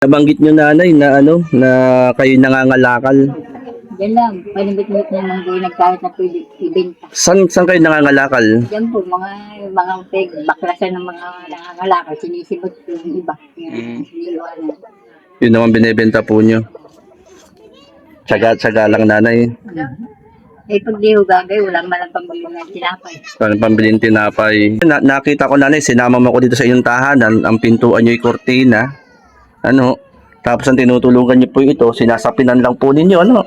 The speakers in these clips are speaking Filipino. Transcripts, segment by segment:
Nabanggit nyo nanay na ano, na kayo nangangalakal. Yan lang, palimit-limit na lang doon kahit na pwede ibenta. Saan kayo nangangalakal? Yan po, mga baklasan ng mga nangangalakal, sinisibot po yung iba. Yung siniluan. Yun naman binebenta po nyo. Tsaga lang nanay. Eh pag di ho gagay, wala man lang pambili ng tinapay. Parang pambilin tinapay. Nakita ko nanay, sinama mo ko dito sa inyong tahanan. Ang pintuan nyo ay kortina. Ano? Tapos ang tinutulungan nyo po ito, sinasapinan lang po ninyo. Ano?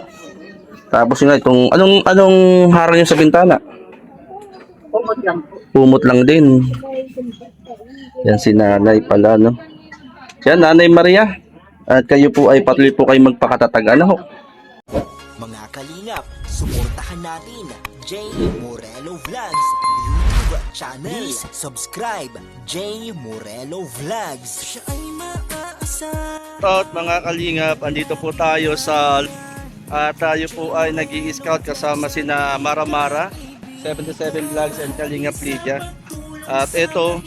Tapos yun, itong, anong harang nyo sa bintana? Umot lang po. Pumot lang din. Yan si nanay pala, no? Yan, Nanay Maria. At kayo po ay patuloy po kayo magpakatatag. Ano? Mga kalingap, suportahan natin J. Morelo Vlogs YouTube channel. Please subscribe J. Morelo Vlogs. Siya ay maaasar. At mga kalingap, andito po tayo sa tayo po ay nag-i-scout kasama sina Mara 77 Vlogs and Kalingap Lydia. At ito,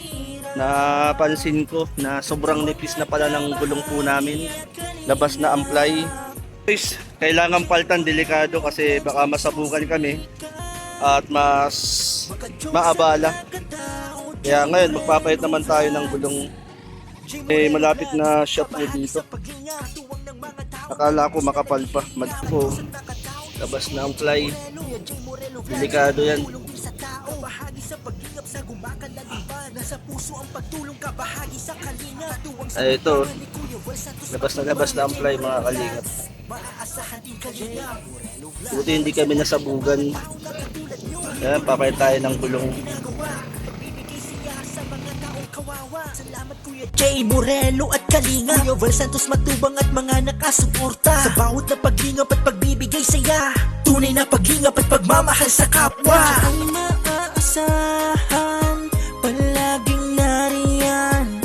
napansin ko na sobrang nipis na pala ng gulong po namin. Labas na amplay. Guys, kailangan paltan, delikado kasi baka masabukan kami at mas maabala. Kaya ngayon magpapayat naman tayo ng gulong. Malapit na shop po dito. Akala ko makapal pa. Ko, labas na amplay. Delikado yan. Ay, ito. Labas na amplay mga kalingap. Buti hindi kami nasabugan. Yan, papay tayo ng gulong. J. Morelo at Kalinga, Kuya Val Santos Matubang at mga nakasuporta sa bawat na paglingap at pagbibigay saya. Tunay na paglingap at pagmamahal sa kapwa. Ay maaasahan, palaging nariyan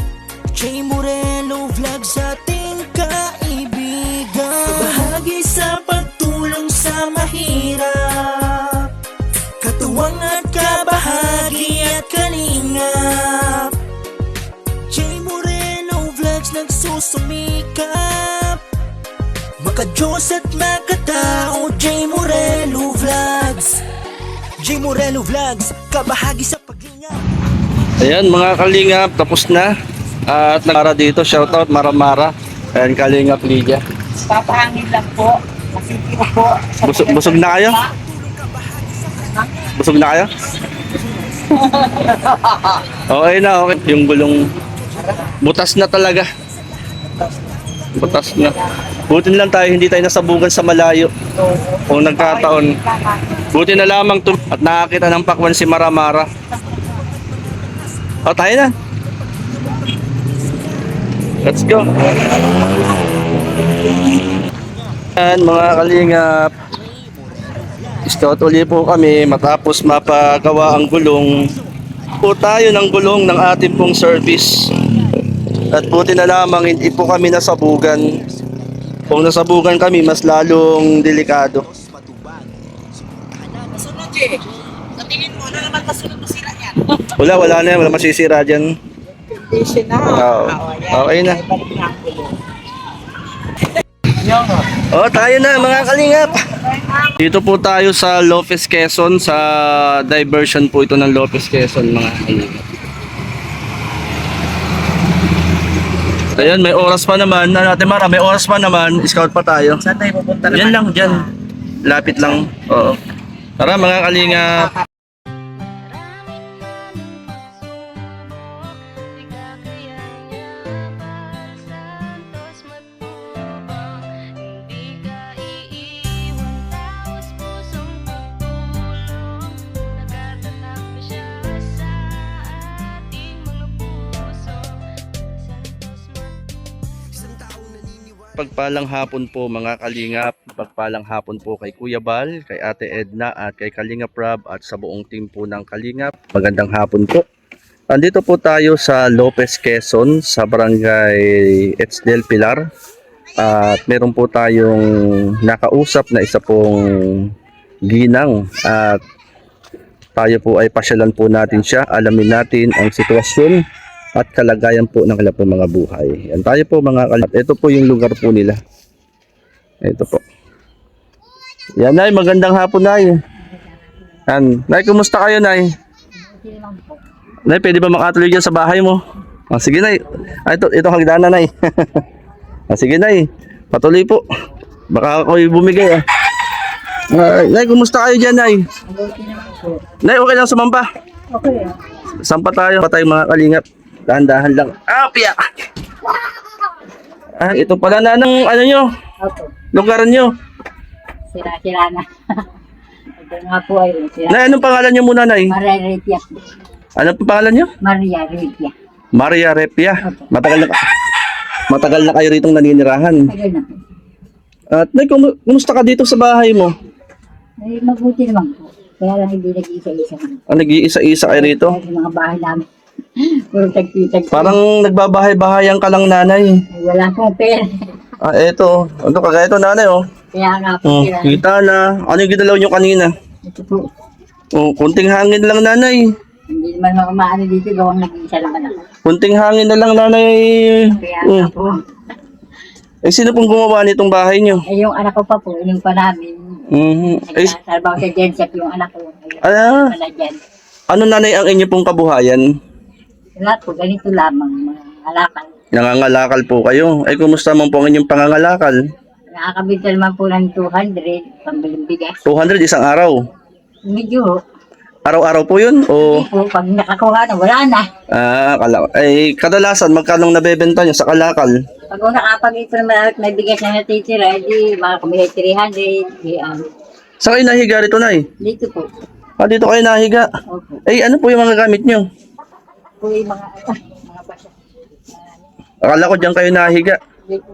J. Morelo Vlogs ating kaibigan. Bahagi sa pagtulong sa mahirap, katuwang at kabahagi at kalingap. Nagsusumikap, makadiyos at makatao. J. Morelo Vlogs, J. Morelo Vlogs, kabahagi sa paglingap. Ayan mga kalingap, tapos na. At nagara dito, shoutout Mara. Ayan, Kalingap Lydia. Papahangin lang po, masipiro po. Busog na kayo? Busog na kayo? Okay na, okay. Yung gulong butas na talaga. Butas na. Buti na lang tayo, hindi tayo nasabugan sa malayo. Kung nagkataon. Buti na lamang to. At nakakita ng pakwan si Mara. O, tayo na. Let's go. Yan mga kalingap. Scout uli po kami matapos mapagawa ang gulong. Po tayo ng gulong ng ating pong service. At buti na lamang hindi po kami nasabugan. Kung nasabugan kami, mas lalong delikado. Sunod eh. Sa tingin mo, ano naman kasunod masira yan? Wala na yan. Wala masisira dyan. Condition na. Oo. Okay na. Tayo na mga kalingap. Dito po tayo sa Lopez, Quezon. Sa diversion po ito ng Lopez, Quezon mga kalingap. Ayan, may oras pa naman. Ate Mara, may oras pa naman. Scout pa tayo. Saan tayo pupunta naman? Yan lang, dyan. Lapit lang. Oo. Tara mga kalingap. Pagpalang hapon po mga kalingap, pagpalang hapon po kay Kuya Bal, kay Ate Edna at kay Kalingap Rob at sa buong team po ng Kalingap. Magandang hapon po. Andito po tayo sa Lopez, Quezon, sa barangay Etzdel Pilar. At meron po tayong nakausap na isa pong ginang at tayo po ay pasyalan po natin siya. Alamin natin ang sitwasyon at kalagayan po ng kanilang po mga buhay. Yan tayo po mga kalingap. Ito po yung lugar po nila. Ito po. Yan, Nay, magandang hapon, Nay. Yan. Nay, kumusta kayo, Nay? Hindi naman po. Nay, pwede ba makatuloy dyan sa bahay mo? Ah, sige, Nay. Ah, ito hagdanan, Nay. Ah, sige, Nay. Patuloy po. Baka ako'y bumigay, ah. Nay, kumusta kayo dyan, Nay? Mabuti naman po. Nay, okay lang sumampa. Okay. Sampa tayo. Pa tayo mga kalingap. Dahan-dahan lang. Ah, piya! Ah, ito pala na ng ano nyo, Opo. lugar nyo. Sira-sira na. Ito nga po ay sira. Nay, anong pangalan nyo muna, Nay? Maria Repia. Anong pangalan nyo? Maria Repia. Maria Repia. Opo. Matagal na kayo rito naninirahan. Tagal na po. At Nay, kumusta ka dito sa bahay mo? Ay, mabuti naman po. Kaya lang hindi nag-isa-isa man. Ah, nag-iisa-isa kayo rito? Kaya yung mga bahay namin. Puro tagtitag. Parang nagbabahay-bahayan ka lang, Nanay. Ay, wala akong pera. Ah, eto. Ano kagaya ito, Nanay, oh. Kaya nga po sila. Kita na. Ano yung ginalaw nyo kanina? Ito po. Oh, kunting hangin lang, Nanay. Hindi naman ako maano dito. Gawang nag-isa naman ako. Kunting hangin na lang, Nanay. Kaya nga po. Eh, sino pong gumawa nitong bahay nyo? Eh, yung anak ko pa po. Yung pa namin. Eh, Nagtatrabaho sa Gensep yung anak ko. ah, Wala dyan. ano, Nanay, ang inyo pong kabuhayan? Lahat po. Ganito lamang. Mga alakal. Nangangalakal po kayo. Eh, kumusta man po ang inyong pangangalakal? Nakakabita naman po ng 200. Pambiling bigas. 200 isang araw. Medyo. Araw-araw po yun? O, Hindi po. Pag nakakuha na, wala na. eh, kadalasan, magkano nabebenta nyo sa kalakal? Pag nakapag-ito naman at may bigas na natitira, di mga kumili 300. Saan kayo nahiga rito, Nay? Dito po. Ah, dito kayo nahiga. Opo. Eh, ano po yung mga gamit nyo? Po yung mga basa. Akala ko dyan kayo nahiga. Dito.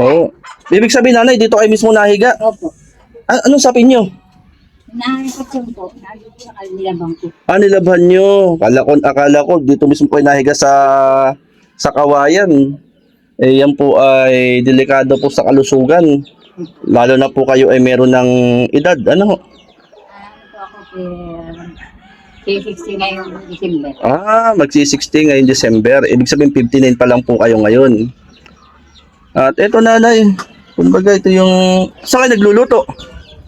Oo. Ibig sabihin, Nanay, dito kayo mismo nahiga. Opo. Anong sapin nyo? Nakakot yun po. Nandito sa kanilabang ko. Ah, nilabhan nyo. Akala ko, dito mismo kayo nahiga sa kawayan. Eh, yan po ay delikado po sa kalusugan. Lalo na po kayo ay meron ng edad. Ano? Ano po ako kay 60 ngayong December. Ah, magsi-60 ngayong December. Ibig sabihin, 59 pa lang po kayo ngayon. At eto, Nanay. Kumbaga, ito yung... Saan kayo nagluluto?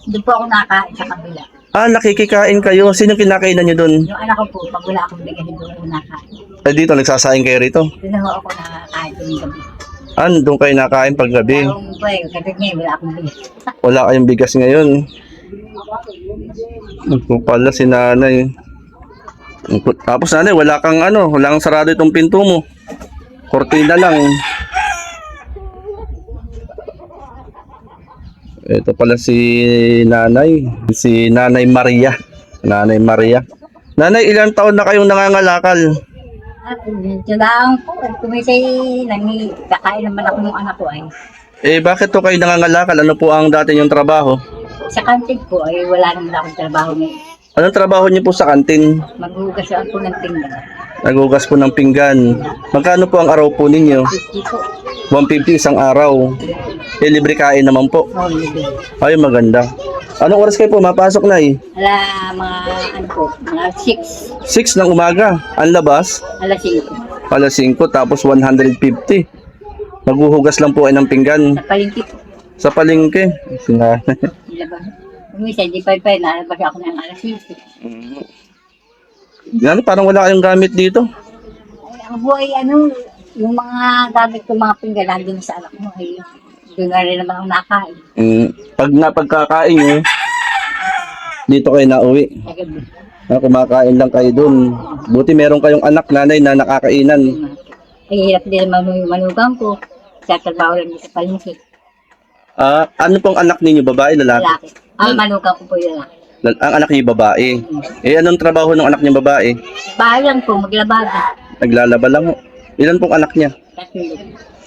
Doon po ako nakain sa kabila. Ah, nakikikain kayo. Sino kinakainan nyo dun? Yung anak ko po, pag wala akong bigas, doon ako nakain. Eh, dito, nagsasaing kayo rito. Doon ako nakakain tuwing gabi. Ah, doon kayo nakain paggabi. Parang po eh, kasi ngayon wala akong bigas. Wala kayong bigas ngayon. Ito pala si Nanay. Tapos, Nanay, wala kang sarado itong pinto mo. Kortina lang. Ito pala si Nanay. Si Nanay Maria. Nanay Maria. Nanay, ilang taon na kayong nangangalakal? At medyo lang po, kumisay, kakain naman ako ng anak ko ay. Eh, bakit to kayo nangangalakal? Ano po ang dati yung trabaho? Sa kantin po ay wala naman akong trabaho ngayon. Anong trabaho niyo po sa kantin? Maghugas ako ng tingnan. Nagugas po ng pinggan. Magkano po ang araw po ninyo? 50 po. 150 isang araw. Eh, libre kain naman po. Oh, libre. Ay, maganda. Anong oras kayo po mapasok, Nay? Ala, mga 6. 6 ng umaga. Ang labas? Alas 5. Alas 5, tapos 150. Maghuhugas lang po ay ng pinggan. Sa palengke po. Sa palengke. Ilabas. Umisa, di pa nalabas ako ng alas 5. Yan, parang wala kayong gamit dito. Ay, ang buhay, yung mga gamit ko, mga pinggan, nandun sa anak mo, ay doon na rin naman ang nakain. Pag napagkakain nyo, dito kayo nauwi. Sa gabi. Kumakain lang kayo dun. Buti meron kayong anak, Nanay, na nakakainan. Ay, hirap din naman yung manugang ko. Sa trabaho lang sa palengke. Ah, ano pong anak ninyo, babae, lalaki? Lalaki. Ang manugang ko po yung lalaki. Ang anak niyo babae. Eh, anong trabaho ng anak niya babae? Bahay lang po, maglabada. Naglalaba lang. Ilan pong anak niya?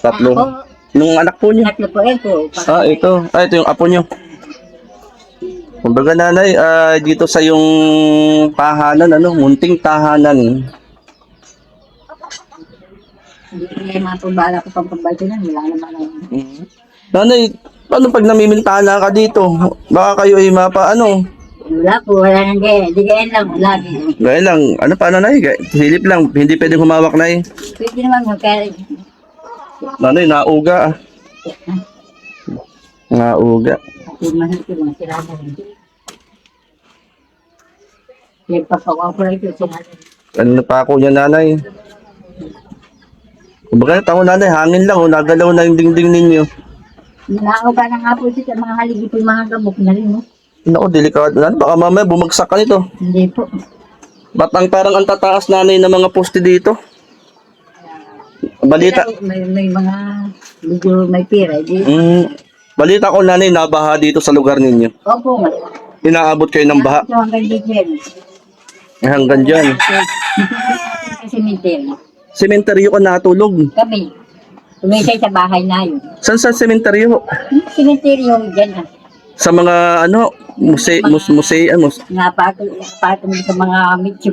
Tatlo. 3. Ako, Nung anak po niya? tatlo po, po. Ah, ito. Ah, ito yung apo niyo. Kumbaga, Nanay, dito sa yung tahanan, munting tahanan. Hindi ko na yung mga pabala ko pang pagbalto na, wala naman ang... Nanay, paano pag namimintana ka dito? Baka kayo ay Wala po, wala nang gaya. Di gaya lang, lagi. Gaya lang, ano pa nanay? Hilip lang, hindi pwedeng humawak na eh. Pwede naman mo, kaya Nanay, nauga ah. Nauga. mahal ko mga sirama rin. Nagpapawa ko lang ito, sinabi. Ano na pa ako niya nanay? Kumbaga ako nanay, hangin lang oh, nagalaw na yung dingding ninyo. Nakauga na nga po siya sa mga haligi po yung mga gamok na rin, no? Naku, delikado na. Baka mamaya bumagsak ka nito. Hindi po. Ba't parang ang tataas nanay ng mga poste dito? Balita. May mga medyo may pira. Di, Balita ko nanay, nabaha dito sa lugar ninyo. opo nga. Inaabot kayo ng baha Ito hanggang dito yan. hanggang dyan. Sa cemetery. Sementeryo ka natulog. Kami. Tumisay sa bahay na yun. Saan sa sementeryo? Cemetery yung dyan ah. Sa mga ano, Napatong sa mga medyo.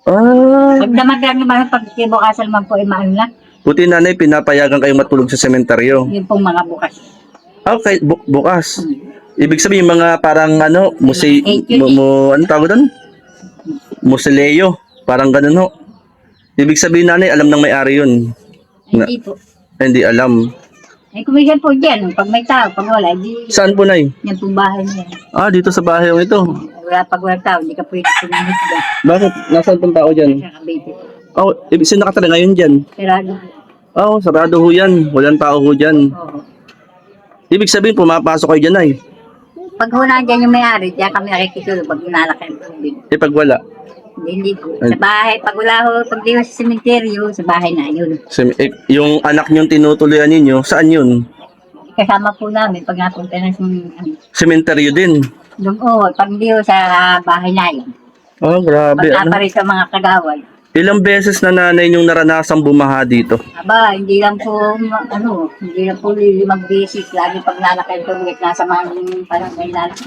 Ah, Pagdamag lang naman pag kibukasan man po ay maano lang. buti nanay, pinapayagan kayong matulog sa sementeryo. Yun pong mga bukas. Okay, bukas. Ibig sabihin yung mga parang ano, ano tawag doon? Musileo. Parang ganun ho. Ibig sabihin nanay, alam ng may-ari yun. Hindi po. Hindi alam. Ay kumisan po dyan. Pag may tao, pag wala, di Saan po nay? yan pong bahay niya. Ah, dito sa bahay yung ito. Wala pag wala tao, hindi ka pwede pinamit dyan. Bakit? Nasaan pong tao dyan? Sa Cavite. Oh, ibig sabihin nakatala ngayon dyan. Pero ano, Oh, sarado ho yan. Walang tao ho dyan. oo. Ibig sabihin, pumapasok kayo dyan ay. Pag huna dyan yung may-ari, diyan kami nakikitulog pag nalaki ang tubig. Eh, pag wala. Hindi po. Sa bahay, pag wala ho, pag di ho sa sementeryo, sa bahay na yun. Yung anak niyong tinutuluyan ninyo, saan yun? Kasama po namin pag napunta na sa ano. Sementeryo din. Doon, pag di ho sa bahay na yun. Oh, grabe. Pag Ano? rin sa mga kagawad. Ilang beses na nanay niyong naranasang bumaha dito? Aba, hindi lang po, hindi lang po limang beses. Lagi pag nalaki ang tubig, nasa mga parang may lalaki.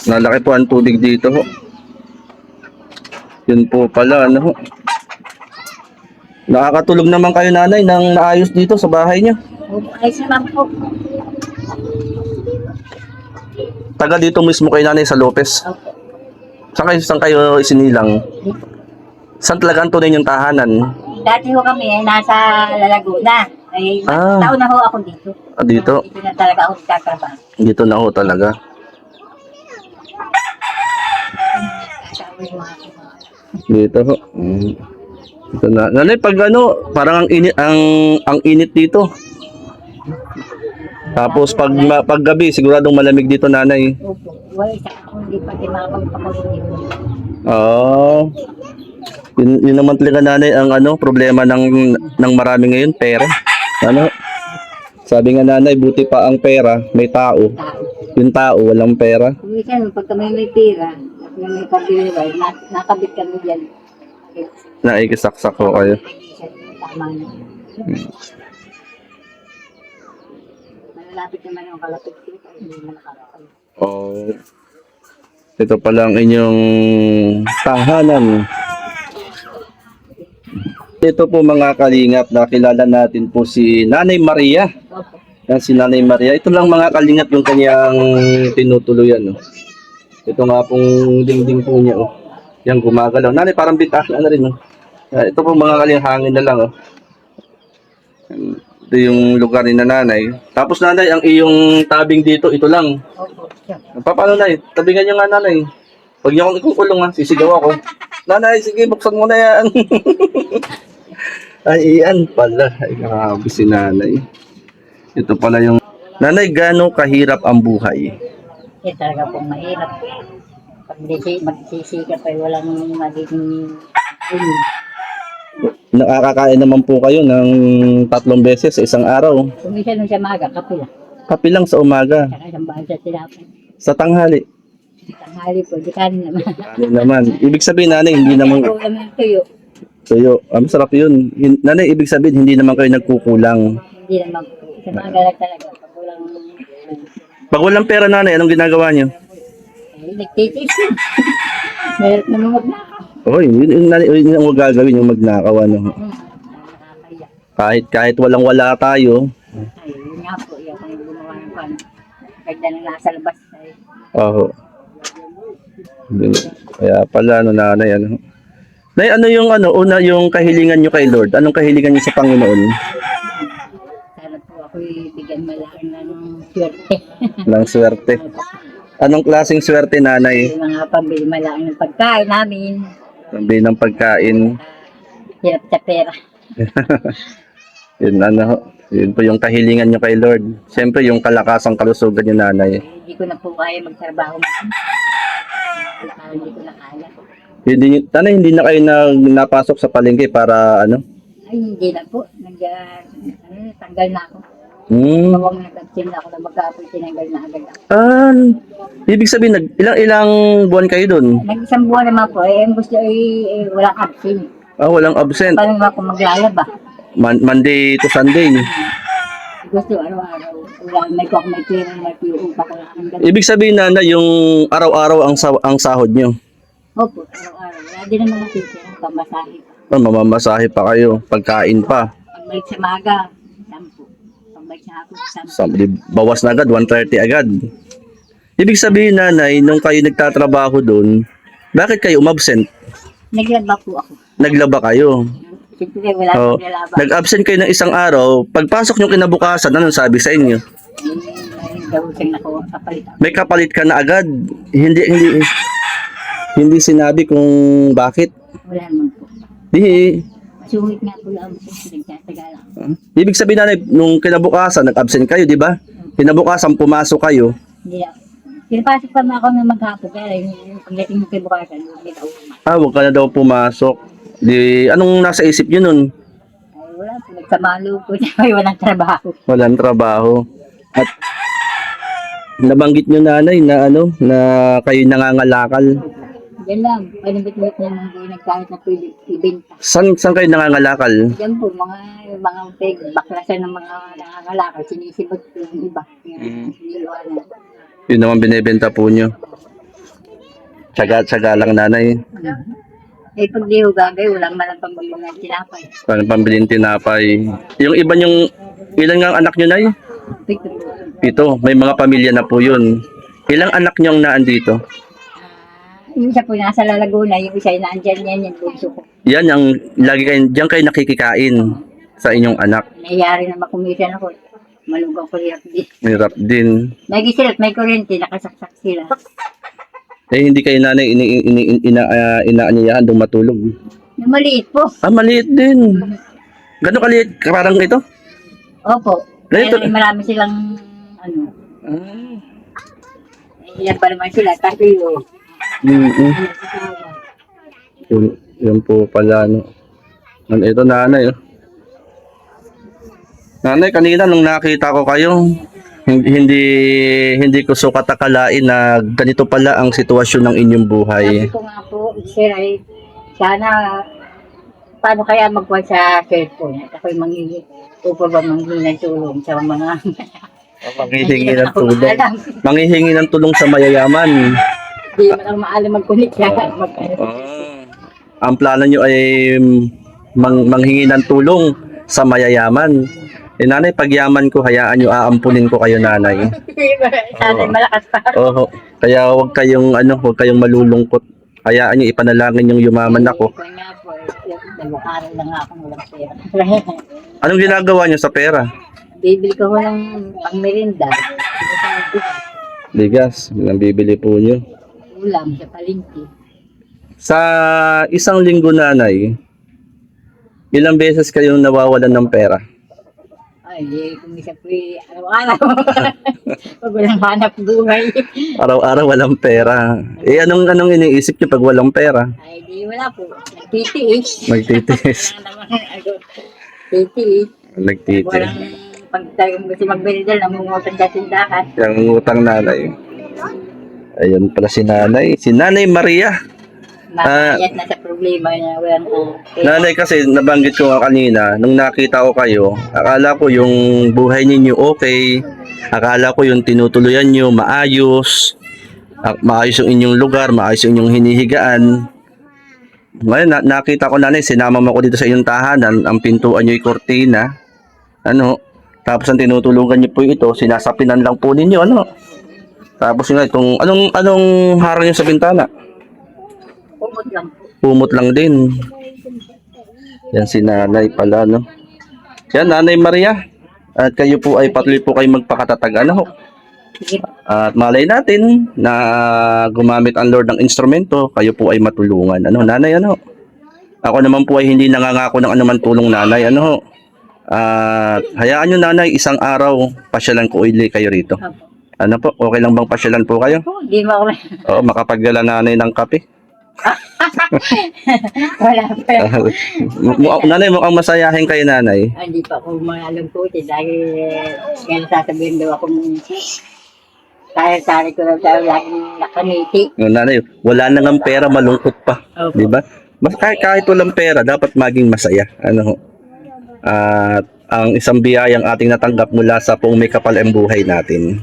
Nalaki po ang tubig dito ho. Yun po pala, ano ho. Nakakatulog naman kayo nanay ng naayos dito sa bahay niyo. Ayos naman po. Taga dito mismo kay nanay sa Lopez. Opo. Saan kayo isinilang? Saan talaga ang tunay niyong tahanan? Dati ho kami ay nasa Laguna. Ay, taon na ho ako dito. Ah, dito? Dito na talaga ako nagtatrabaho. Dito na ho talaga. Kasama yung mga Dito ho. Ito na. Nanay, pag ano, parang ang init dito. Tapos pag gabi, siguradong malamig dito nanay. Opo. Wala isa kung hindi pa makapagpapagod dito. Oo. Yun naman talaga nanay ang ano, problema ng marami ngayon, pera. Ano? Sabi nga nanay, buti pa ang pera, may tao. Yung tao, walang pera. Kung minsan, pag kami may pira, at may pag-deliver, nakabit kami dyan. Naikisaksak ko kayo. Tama na. Malalapit naman yung kalapit dito, hindi mo nakalakal. Oh. Ito pala ang inyong tahanan. Ito po mga kalingap, nakilala natin po si Nanay Maria. Opo. Yan si Nanay Maria. Ito lang mga kalingap yung kanyang tinutuluyan. No? Ito nga pong dingding po niya. Oh. Yan gumagalaw. Nanay parang bitaas na rin. No? Ito po mga kalingap, hangin na lang. Oh. Ito yung lugar ni nanay. Tapos nanay, ang iyong tabing dito, ito lang. Opo. Siya. Paano nay? Tabingan niyo nga nanay. Pag niyo akong ikukulong ha, sisigaw ako. Nanay, sige, buksan mo na yan. Ay, iyan pala. Ay, grabe si nanay. Ito pala yung... Nanay, gaano kahirap ang buhay? Yan talaga pong mahirap. Pag magsisikat ay walang magiging ayun. Nakakakain naman po kayo ng 3 beses sa isang araw. Kung isa nung sa maga, kapila. Kape lang sa umaga. Saka isang bahal sa tinapay. Sa tanghali. Tanghali po, di kanin naman. Ano naman. Ibig sabihin, nanay, hindi naman... Ito naman yung tuyo. Tuyo. Masarap yun. Nanay, ibig sabihin, hindi naman kayo nagkukulang. Hindi naman po. Sa maga lang talaga. Pag walang... Pag walang pera, nanay, anong ginagawa niyo? Nagtitis. Mahirap naman magnakaw. Oh, yun ang gagawin yung magnakaw, ano. Nakakaya. Kahit walang-wala tayo. Ay, yun nga po. Yung gumawa ng pan. Ganda na nasa labas. Ay, Oo. Kaya pala, ano, nanay, ano. Nay, ano yung, ano, una yung kahilingan nyo kay Lord? Anong kahilingan nyo sa Panginoon? Sana po ako'y bigyan malaki na ng swerte. Ng swerte. Anong klaseng swerte, nanay? Yung mga pambili malaki ng pagkain namin. Sabi ng pagkain. Hirap sa pera. Yun, ano, yun po yung kahilingan nyo kay Lord. Siyempre, yung kalakasang kalusugan nyo, nanay. Hindi ko na po kaya magtrabaho. Hindi ko na kaya. Hindi na kayo napasok sa palengke para, ano? Ay, hindi na po. Tanggal na ako. Hmm. Bawang nag-absent ako na magkapon, tinanggal na agad ako. Ibig sabihin, ilang buwan kayo dun? Nag-isang buwan naman po, ang gusto ay walang absent. Walang absent. Paano ba ako maglalaba? Monday to Sunday. Gusto araw-araw. Wala, may pera, may upa ko lang. Ibig sabihin na yung araw-araw ang sahod nyo. Opo, araw-araw. Wala din naman natitira, pamasahe pa. Mamamasahe pa kayo, pagkain pa. Pagbalik sa maga, 10. Pagbalik sa hapon, 10. Bawas na agad, 130 agad. Ibig sabihin, nanay, nung kayo nagtatrabaho doon, bakit kayo umabsent? Naglaba po ako. Naglaba kayo. Siyempre, wala Oh, akong nilaba. nag-absent kayo ng isang araw, pagpasok nyo kinabukasan, anong sabi sa inyo? May daw siyang nakuha kapalit ako. May kapalit ka na agad. Hindi sinabi kung bakit. Wala naman po. Di, Masungit nga po lang po, nagtatagal ako. ibig sabihin, nanay, nung kinabukasan, nag-absent kayo, di ba? Kinabukasan, pumasok kayo. Hindi na. Pinapasok pa ako na maghapon, kaya yung pagdating mo kay bukasan, hindi ka umat. Huwag ka na daw pumasok. Di, anong nasa isip nyo nun? Ay, wala po, nagsamalo po siya, ay walang trabaho. Walang trabaho. At nabanggit nyo, nanay, na ano, na kayo nangangalakal. Yan lang, panibit-bit niya mga nagkahit na pwede ibenta. Saan kayo nangangalakal? Yan po, mga baklasan ng mga nangangalakal, sinisibot po yung iba. Yung siniluan. Yun naman binibenta po nyo. Tsaga lang, nanay. Eh, pag di ho gagay, walang malang pambili ng tinapay. Parang pambilin tinapay. Yung iba yung, ilan nga ang anak nyo, nay? Pito po. Ito, may mga pamilya na po yun. Ilang anak nyo ang naan dito? Yung isa po nasa Laguna, yung isa ay naandyan yan, yung bunso ko. Yan ang lagi kayo, diyan kayo nakikikain sa inyong anak. Nangyayari na makumisan ako. Malugang ko hirap din. Hirap din. Lagi sila at may kuryente, nakasaksak sila. Eh, hindi kayo, nanay, inaanyayahan dong matulog. Yung maliit po. Maliit din. Gano'ng kaliit? Parang ito? Opo. Ganito. Kaya marami silang, ilan pa naman sila, kasi yun. Yun po pala, no. Ito, nanay, oh. Nanay, kanina nung nakita ko kayo, hindi ko sukat akalain na ganito pala ang sitwasyon ng inyong buhay. Sabi ko nga po, sir, ay sana, paano kaya magkuhan sa cellphone? At ako'y manghihingi ng tulong sa mga... Manghihingi ng tulong. Manghihingi ng tulong sa mayayaman. Hindi mo lang maalam magkunik siya. Ang plano nyo ay manghingi ng tulong sa mayayaman. Eh, nanay, pagyaman ko, hayaan nyo, aampunin ko kayo, nanay. Sana malakas pa. Oo. Kaya huwag kayong malulungkot. Hayaan nyo, ipanalangin yung yumaman ako. Kaya nga po, nag-aaral lang ako walang pera. Anong ginagawa nyo sa pera? Bibili ko ng pang-merinda. Bigas, ang bibili po nyo. Ulam sa palengke. Sa isang linggo, nanay, ilang beses kayong nawawalan ng pera? Ay, kumisa po araw-araw. Pag walang hanap buhay. Araw-araw walang pera. Eh, anong iniisip nyo pag walang pera? Ay, di wala po. Nagtitiis. Magtitiis. Titiis. Nagtitiis. Walang pag tayo gusto magbelidal, namungutang sa tindahan. Yung utang, nanay. Ayun pala si nanay. Si Nanay Maria. Makayat na sa problema niya. Walang Nanay, kasi nabanggit ko nga kanina, nung nakita ko kayo, akala ko yung buhay ninyo okay. Akala ko yung tinutuluyan nyo maayos. Maayos yung inyong lugar, maayos yung inyong hinihigaan. Ngayon, nakita ko, nanay, sinama mo ko dito sa inyong tahanan. Ang pintuan nyo ay kortina. Tapos ang tinutulugan nyo po ito, sinasapinan lang po ninyo, Tapos nga, anong harang nyo sa bintana? Kumot lang po. Pumot lang din. Yan si nanay pala, no? Yan, Nanay Maria. At kayo po ay patuloy po kayo magpakatatag, ano ho? Sige po. At malay natin na gumamit ang Lord ng instrumento, kayo po ay matulungan. Ano, nanay, ano? Ako naman po ay hindi nangangako ng anuman tulong, nanay, ano ho? At hayaan nyo, nanay, isang araw, pasyalan ko uli kayo rito. Opo. Ano po, okay lang bang pasyalan po kayo? Po, di mo ako Oo, makapaggala nanay ng kape. wala pa. Nanay, mukhang masayahin kayo, nanay. Hindi pa ako maalam po dahil kaya sasabihin daw akong tari ko lang sa laging nakaniti. Nanay, wala na ng pera, malungkot pa. Opo. Di ba? Mas kahit walang pera, dapat maging masaya. Ano ho? At ang isang biyayang ating natanggap mula sa Pong May Kapal ang Buhay natin.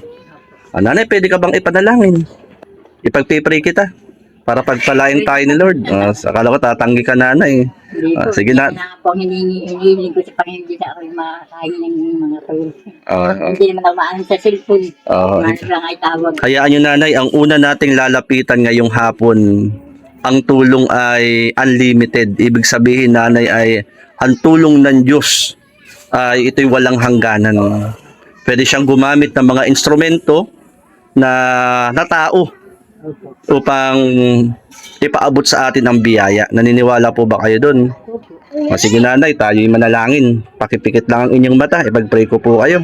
Nanay, pwede ka bang ipanalangin? Ipagpipray kita para pagpalain tayo ni Lord. Akala ko tatanggi ka, nanay. Hindi po. Sige na. Hindi na po hinihiling ko sa Panginoon. Hindi na ako makain ng mga kayo. Hindi naman ako maalam sa cellphone. Maano lang ay tawag. Hayaan nyo, nanay, ang una nating lalapitan ngayong hapon, ang tulong ay unlimited. Ibig sabihin, nanay, ay ang tulong ng Diyos ay ito'y walang hangganan. Pwede siyang gumamit ng mga instrumento na tao Opo. upang ipaabot sa atin ang biyaya. Naniniwala po ba kayo doon? Opo. Sige, nanay, tayo'y manalangin. Pakipikit lang ang inyong mata. Ipag-pray ko po kayo.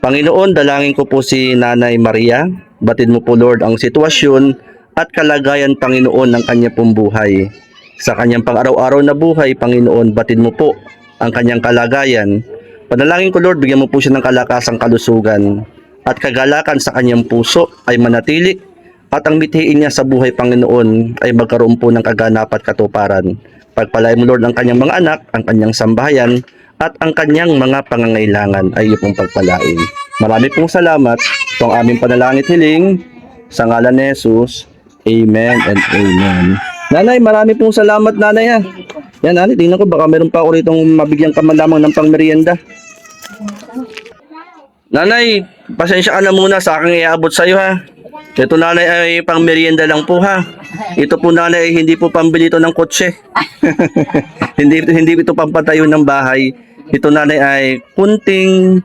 Panginoon, dalangin ko po si Nanay Maria. Batid mo po, Lord, ang sitwasyon at kalagayan, Panginoon, ng kanya pong buhay. Sa kanyang pang-araw-araw na buhay, Panginoon, batid mo po ang kanyang kalagayan. Panalangin ko, Lord, bigyan mo po siya ng kalakasang kalusugan at kagalakan sa kanyang puso ay manatili at ang mithiin niya sa buhay, Panginoon, ay magkaroon po ng kaganap at katuparan. Pagpalain mo, Lord, ang kanyang mga anak, ang kanyang sambahayan, at ang kanyang mga pangangailangan ay iyong pagpalain. Marami pong salamat. Ito ang aming panalangin hiling sa ngalan ni Jesus. Amen and amen. Nanay, marami pong salamat, nanay, ha. Sige po. Yan, nanay, tingnan ko, baka meron pa ako rito mabigyan ka man lamang ng pangmerienda. Nanay, pasensya ka na muna sa aking iabot sa iyo, ha. Ito, nanay, ay pangmerienda lang po, ha. Ito po, nanay, ay hindi po pambili ito ng kotse. hindi ito pampatayo ng bahay. Ito, nanay, ay kunting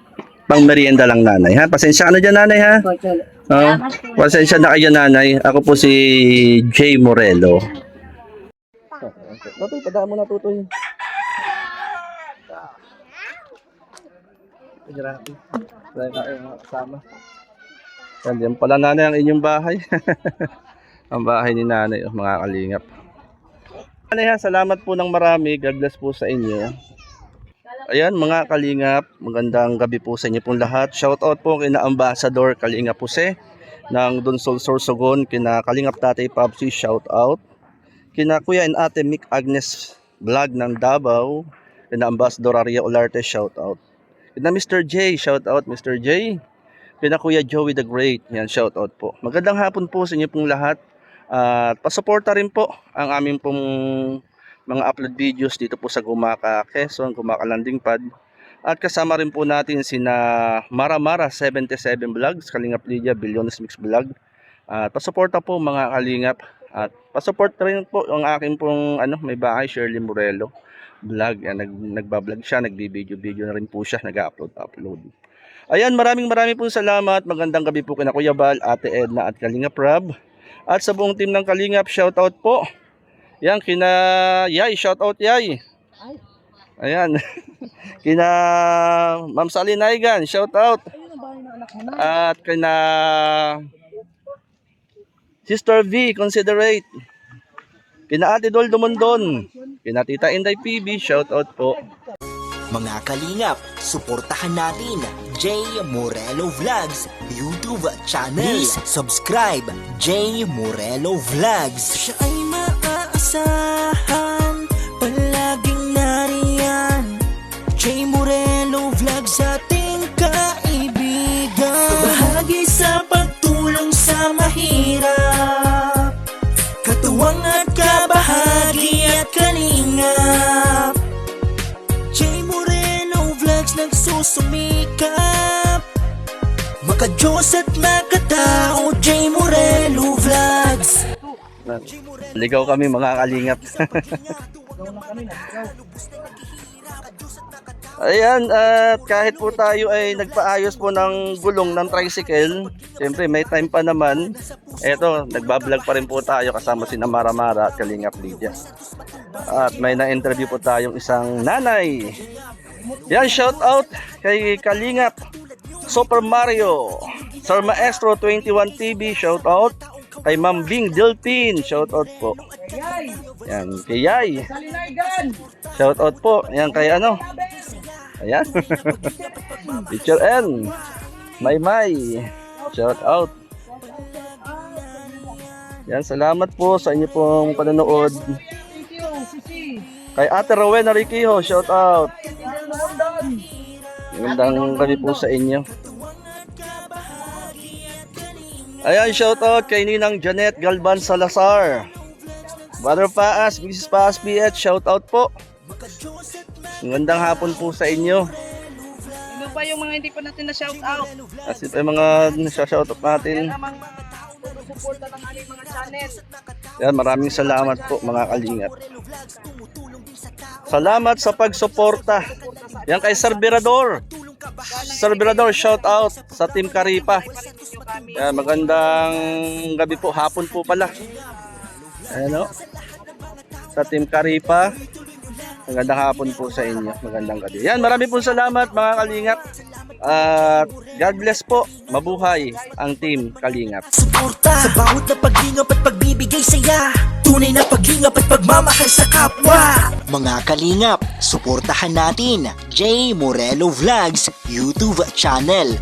pangmerienda lang, nanay, ha. Pasensya ka na dyan, nanay, ha. Po, tuloy. Oh, pasensya na kayo, nanay. Ako po si Jay Morelo. Tutoy, padaan mo na, tutoy. Grabe. Wala na kayong mga kasama. Yan pala, nanay, ang inyong bahay. Ang bahay ni nanay, mga kalingap. Nanay, ha, salamat po ng marami. God bless po sa inyo. Ayan, mga kalingap, magandang gabi po sa inyo pong lahat. Shoutout po kina Ambassador Kalingap Jose ng Donsol Sorsogon, kina Kalingap Tatay Papsi, shoutout. Kina Kuya and Ate Mick Agnes Vlog ng Davao, kina Ambassador Aria Olarte, shoutout. Kina Mr. J, shoutout Mr. J. Kina Kuya Joey the Great, yan, shoutout po. Magandang hapon po sa inyo pong lahat. At pasuporta rin po ang aming pong mga upload videos dito po sa Gumaka, Quezon, Gumaka Landing Pad. At kasama rin po natin sina Maramara 77 Vlogs, Kalingap Lydia, Bilyones Mix Vlog. At pasuporta po mga kalingap. At pasupport rin po ang aking pong may bahay, Shirley Morelo Vlog. Nagbablog siya, nagbibideo na rin po siya, nag-upload. Ayan, maraming pong salamat. Magandang gabi po kina Kuya Bal, Ate Edna at Kalingap Rob. At sa buong team ng Kalingap, shoutout po. Yan, kina Yay, shoutout Yay. Ayan. Kina Ma'am Sally Naigan, shoutout. At kina Sister V, considerate. Kina Ate Dol Dumondon. Kina Tita Inday PB, shoutout po. Mga kalingap, suportahan natin J Morelo Vlogs YouTube channel. Please subscribe J Morelo Vlogs. Siya ay maaasahan, palaging nariyan. J Morelo Vlogs, ating kaibigan. Bahagi sa pagtulong sa mahirap, katuwang at kabahagi at kalingap. J Morelo Vlogs nagsusumikap, makadiyos at makatao. J Morelo Vlogs. Ligaw kami mga kalingap. Ayan, at kahit po tayo ay nagpaayos po ng gulong ng tricycle, siyempre may time pa naman. Eto, nagbablog pa rin po tayo kasama si Mara Mara at Kalingap Lydia. At may na-interview po tayong isang nanay. Yan, shout out kay Kalingap Super Mario, Sir Maestro 21 TV, shout out kay Ma'am Bing Delpin, shout out po. Yan, kay Yay, shout out po. Yan kay ano, ayan, Teacher N, May, shout out. Yan, salamat po sa inyo pong panonood. Kay Ate Rowena Riquijo, shout out. Magandang gabi po sa inyo. Ayan, shout out kay Ninang Janet Galban Salazar. Brother Paas, Mrs. Paas PH, shout out po. Magandang hapon po sa inyo. Ano pa yung mga hindi pa natin na shout out? Kasi pa yung mga shout out natin. Ang mga susuporta ng ating mga channel. Yan, maraming salamat po mga kalingap. Salamat sa pagsuporta. Yan kay Sir Virador. Sir Virador, shout out sa Team Karipa. Yan, magandang gabi po, hapon po pala. Ayan o. Sa Team Karipa. Magandang hapon po sa inyo. Magandang gabi. Yan, marami pong salamat mga kalingap. At God bless po. Mabuhay ang Team Kalingap. Suporta sa bawat na paglingap at pagbibigay saya. Tunay na paglingap at pagmamahal sa kapwa. Mga kalingap, suportahan natin J. Morelo Vlogs YouTube channel.